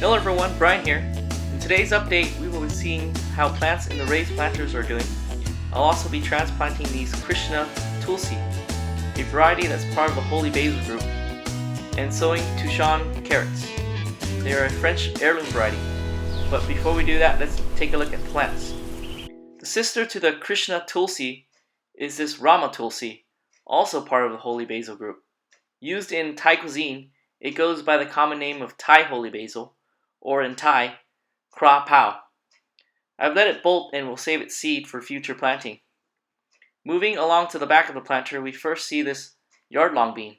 Hello everyone, Brian here. In today's update, we will be seeing how plants in the raised planters are doing. I'll also be transplanting these Krishna tulsi, a variety that's part of the holy basil group, and sowing Touchon carrots. They are a French heirloom variety. But before we do that, let's take a look at the plants. The sister to the Krishna tulsi is this Roma tulsi, also part of the holy basil group. Used in Thai cuisine, it goes by the common name of Thai holy basil, or in Thai, Kra Pao. I've let it bolt and will save its seed for future planting. Moving along to the back of the planter, we first see this yard-long bean.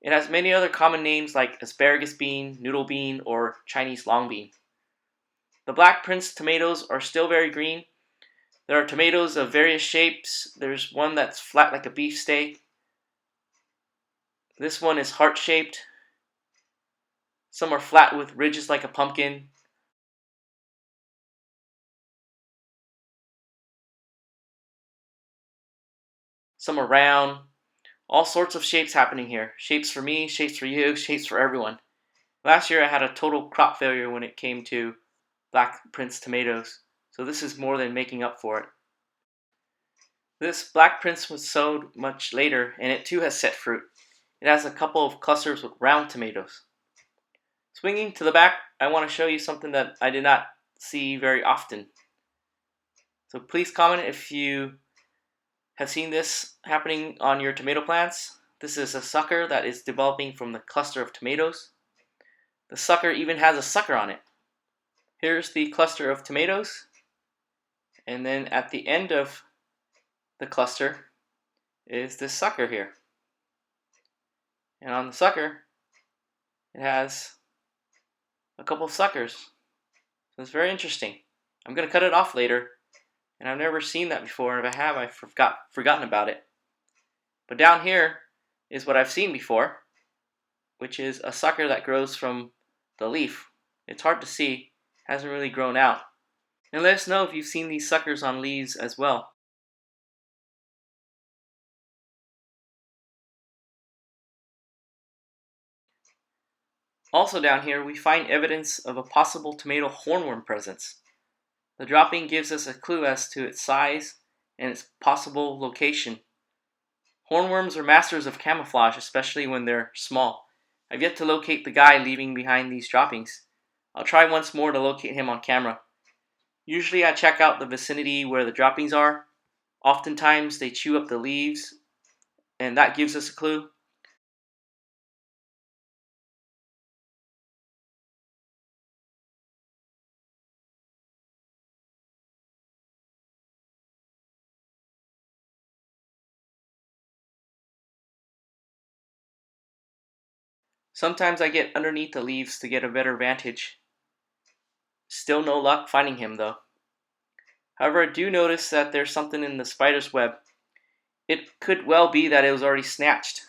It has many other common names like asparagus bean, noodle bean, or Chinese long bean. The Black Prince tomatoes are still very green. There are tomatoes of various shapes. There's one that's flat like a beefsteak. This one is heart-shaped. Some are flat with ridges like a pumpkin. Some are round. All sorts of shapes happening here. Shapes for me, shapes for you, shapes for everyone. Last year I had a total crop failure when it came to Black Prince tomatoes, so this is more than making up for it. This Black Prince was sowed much later, and it too has set fruit. It has a couple of clusters with round tomatoes. Swinging to the back, I want to show you something that I did not see very often. So please comment if you have seen this happening on your tomato plants. This is a sucker that is developing from the cluster of tomatoes. The sucker even has a sucker on it. Here's the cluster of tomatoes, and then at the end of the cluster is this sucker here. And on the sucker, it has a couple of suckers. So it's very interesting. I'm going to cut it off later, and I've never seen that before. If I have, I've forgotten about it. But down here is what I've seen before, which is a sucker that grows from the leaf. It's hard to see, hasn't really grown out. And let us know if you've seen these suckers on leaves as well. Also down here, we find evidence of a possible tomato hornworm presence. The dropping gives us a clue as to its size and its possible location. Hornworms are masters of camouflage, especially when they're small. I've yet to locate the guy leaving behind these droppings. I'll try once more to locate him on camera. Usually I check out the vicinity where the droppings are. Oftentimes they chew up the leaves, and that gives us a clue. Sometimes I get underneath the leaves to get a better vantage. Still no luck finding him though. However, I do notice that there's something in the spider's web. It could well be that it was already snatched.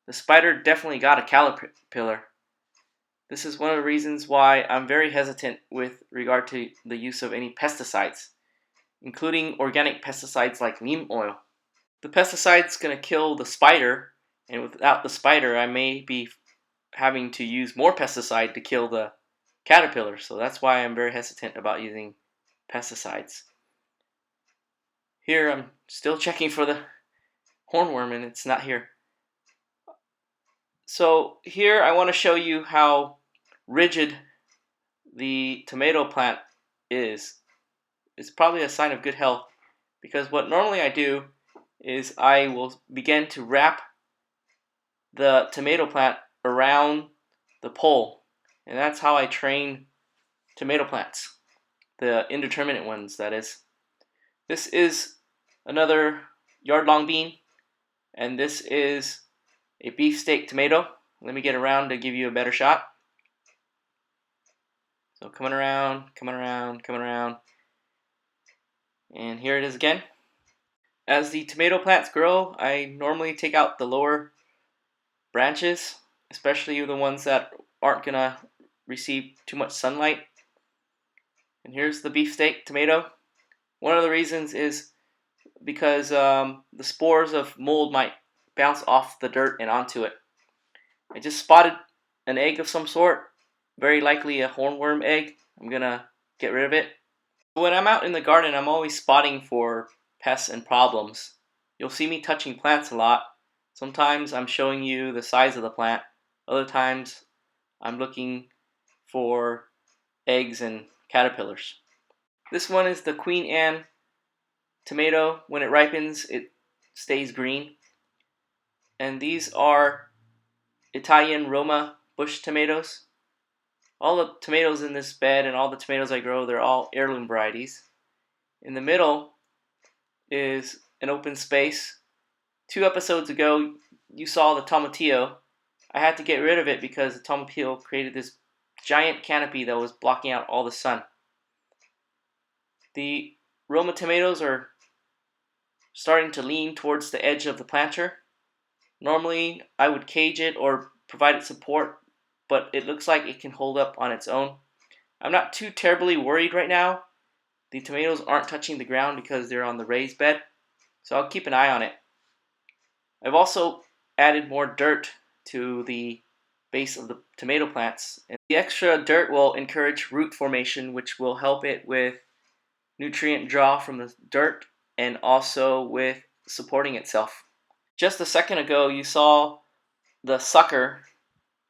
The spider definitely got a caterpillar. This is one of the reasons why I'm very hesitant with regard to the use of any pesticides, including organic pesticides like neem oil. The pesticide's going to kill the spider, and without the spider I may be having to use more pesticide to kill the caterpillar, so that's why I'm very hesitant about using pesticides. Here I'm still checking for the hornworm and it's not here. So here I want to show you how rigid the tomato plant is. It's probably a sign of good health, because what normally I do is I will begin to wrap the tomato plant around the pole, and that's how I train tomato plants, the indeterminate ones, that is. This is another yard-long bean, and this is a beefsteak tomato. Let me get around to give you a better shot. So coming around, and here it is again. As the tomato plants grow, I normally take out the lower branches, especially the ones that aren't going to receive too much sunlight. And here's the beefsteak tomato. One of the reasons is because the spores of mold might bounce off the dirt and onto it. I just spotted an egg of some sort, very likely a hornworm egg. I'm gonna get rid of it. When I'm out in the garden, I'm always spotting for pests and problems. You'll see me touching plants a lot. Sometimes I'm showing you the size of the plant. Other times I'm looking for eggs and caterpillars. This one is the Queen Anne tomato. When it ripens, it stays green. And these are Italian Roma bush tomatoes. All the tomatoes in this bed and all the tomatoes I grow, they're all heirloom varieties. In the middle is an open space. 2 episodes ago, you saw the tomatillo. I had to get rid of it because the tomatillo created this giant canopy that was blocking out all the sun. The Roma tomatoes are starting to lean towards the edge of the planter. Normally, I would cage it or provide it support, but it looks like it can hold up on its own. I'm not too terribly worried right now. The tomatoes aren't touching the ground because they're on the raised bed, so I'll keep an eye on it. I've also added more dirt to the base of the tomato plants. And the extra dirt will encourage root formation, which will help it with nutrient draw from the dirt and also with supporting itself. Just a second ago, you saw the sucker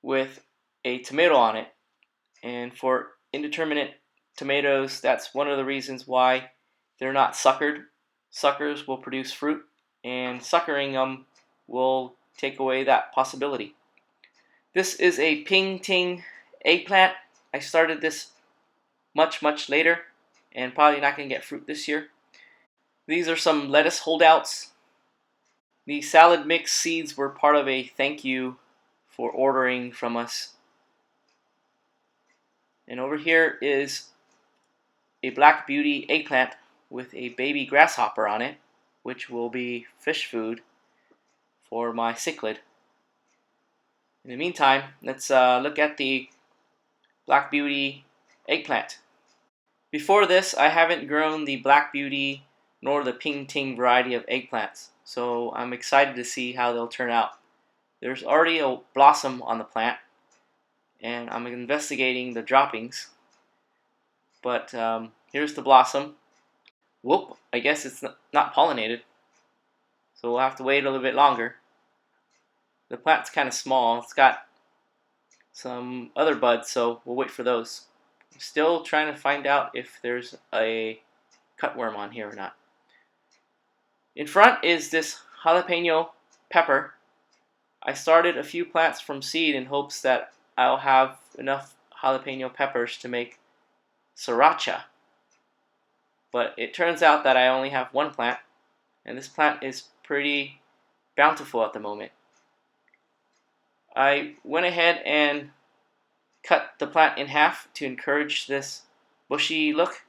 with a tomato on it. And for indeterminate tomatoes, that's one of the reasons why they're not suckered. Suckers will produce fruit, and suckering them will take away that possibility. This is a Ping Ting eggplant. I started this much later, and probably not going to get fruit this year. These are some lettuce holdouts. The salad mix seeds were part of a thank you for ordering from us. And over here is a black beauty eggplant with a baby grasshopper on it, which will be fish food for my cichlid. In the meantime, let's look at the black beauty eggplant. Before this, I haven't grown the black beauty nor the Ping Ting variety of eggplants, so I'm excited to see how they'll turn out. There's already a blossom on the plant, and I'm investigating the droppings. But here's the blossom. Whoop, I guess it's not pollinated, so we'll have to wait a little bit longer. The plant's kind of small. It's got some other buds, so we'll wait for those. I'm still trying to find out if there's a cutworm on here or not. In front is this jalapeno pepper. I started a few plants from seed in hopes that I'll have enough jalapeno peppers to make sriracha. But it turns out that I only have one plant, and this plant is pretty bountiful at the moment. I went ahead and cut the plant in half to encourage this bushy look,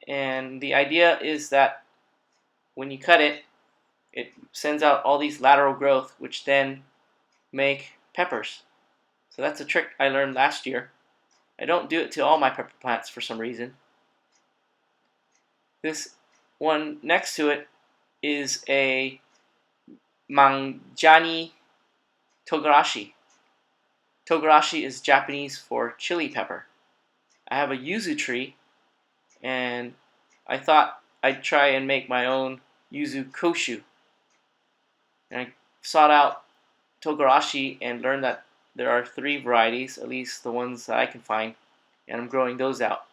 and the idea is that when you cut it, it sends out all these lateral growth, which then make peppers. So that's a trick I learned last year. I don't do it to all my pepper plants for some reason. This one next to it is a Manganji togarashi. Togarashi is Japanese for chili pepper. I have a yuzu tree, and I thought I'd try and make my own yuzu koshu. And I sought out togarashi and learned that there are 3 varieties, at least the ones that I can find, and I'm growing those out.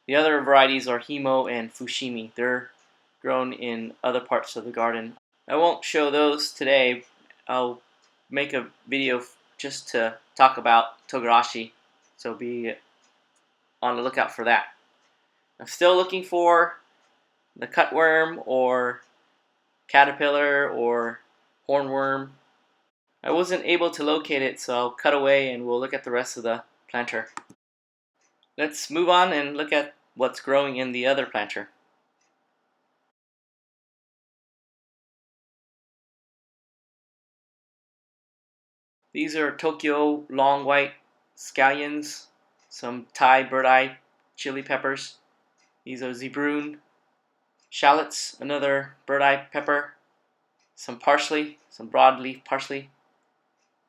The other varieties are himo and fushimi. They're grown in other parts of the garden. I won't show those today. I'll make a video just to talk about togarashi, so be on the lookout for that. I'm still looking for the cutworm or caterpillar or hornworm. I wasn't able to locate it, so I'll cut away and we'll look at the rest of the planter. Let's move on and look at what's growing in the other planter. These are Tokyo long white scallions, some Thai bird eye chili peppers. These are Zebrun shallots, another bird eye pepper, some parsley, some broadleaf parsley.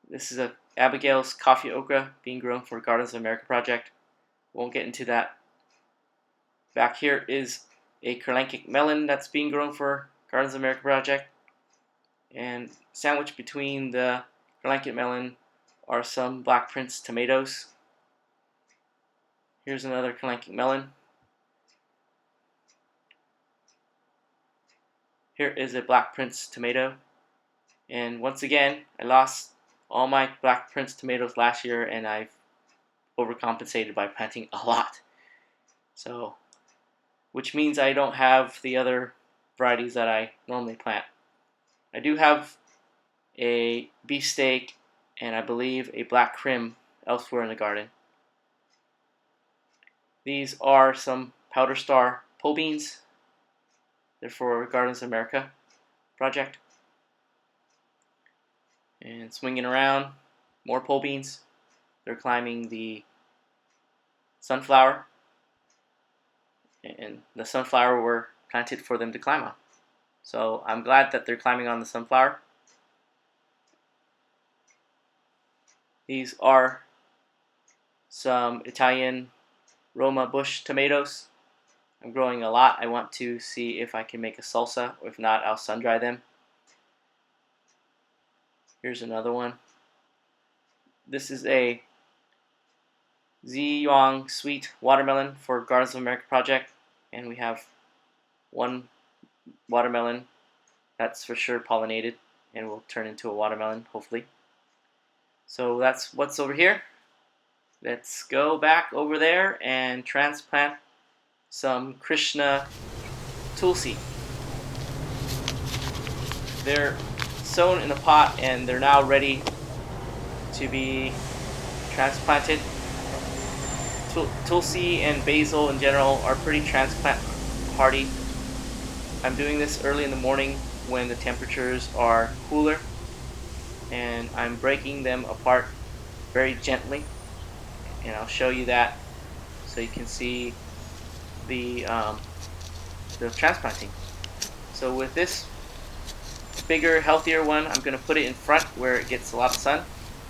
This is a Abigail's coffee okra being grown for Gardens of America project. Won't get into that. Back here is a Kerlankic melon that's being grown for Gardens of America project. And sandwiched between the Kerlankic melon are some Black Prince tomatoes. Here's another Kerlankic melon. Here is a Black Prince tomato. And once again, I lost all my Black Prince tomatoes last year, and I've overcompensated by planting a lot. So, which means I don't have the other varieties that I normally plant. I do have a beefsteak and I believe a black crim elsewhere in the garden. These are some powder star pole beans. They're for Gardens of America project. And swinging around, more pole beans. They're climbing the sunflower. And the sunflower were planted for them to climb on. So I'm glad that they're climbing on the sunflower. These are some Italian Roma bush tomatoes. I'm growing a lot. I want to see if I can make a salsa, or if not, I'll sun dry them. Here's another one. This is a Ziyang sweet watermelon for Gardens of America project, and we have one watermelon that's for sure pollinated and will turn into a watermelon, hopefully. So that's what's over here. Let's go back over there and transplant some Krishna tulsi. They're sown in a pot and they're now ready to be transplanted. Tulsi and basil in general are pretty transplant hardy. I'm doing this early in the morning when the temperatures are cooler, and I'm breaking them apart very gently, and I'll show you that so you can see the transplanting. So with this bigger, healthier one, I'm going to put it in front where it gets a lot of sun.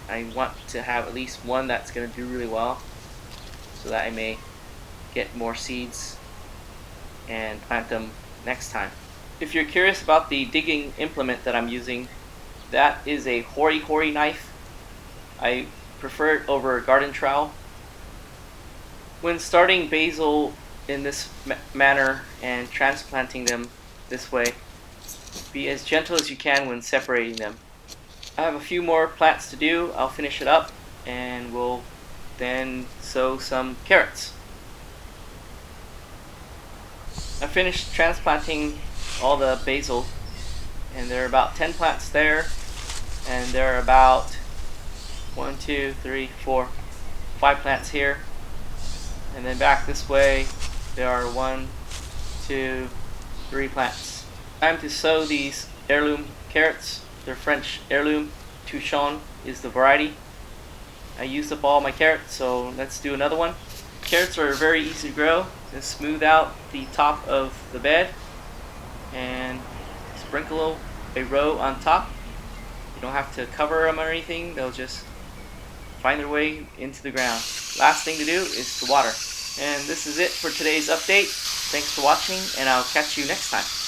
I want to have at least one that's going to do really well, so that I may get more seeds and plant them next time. If you're curious about the digging implement that I'm using, that is a hori knife. I prefer it over a garden trowel. When starting basil in this manner and transplanting them this way, be as gentle as you can when separating them. I have a few more plants to do. I'll finish it up and we'll then sow some carrots. I finished transplanting all the basil, and there are about 10 plants there, and there are about 1, 2, 3, 4, 5 plants here, and then back this way there are 1, 2, 3 plants. Time to sow these heirloom carrots. They're French heirloom. Touchon is the variety. I used up all my carrots, so let's do another one. Carrots are very easy to grow. Just smooth out the top of the bed and sprinkle a row on top. You don't have to cover them or anything. They'll just find their way into the ground. Last thing to do is to water. And this is it for today's update. Thanks for watching, and I'll catch you next time.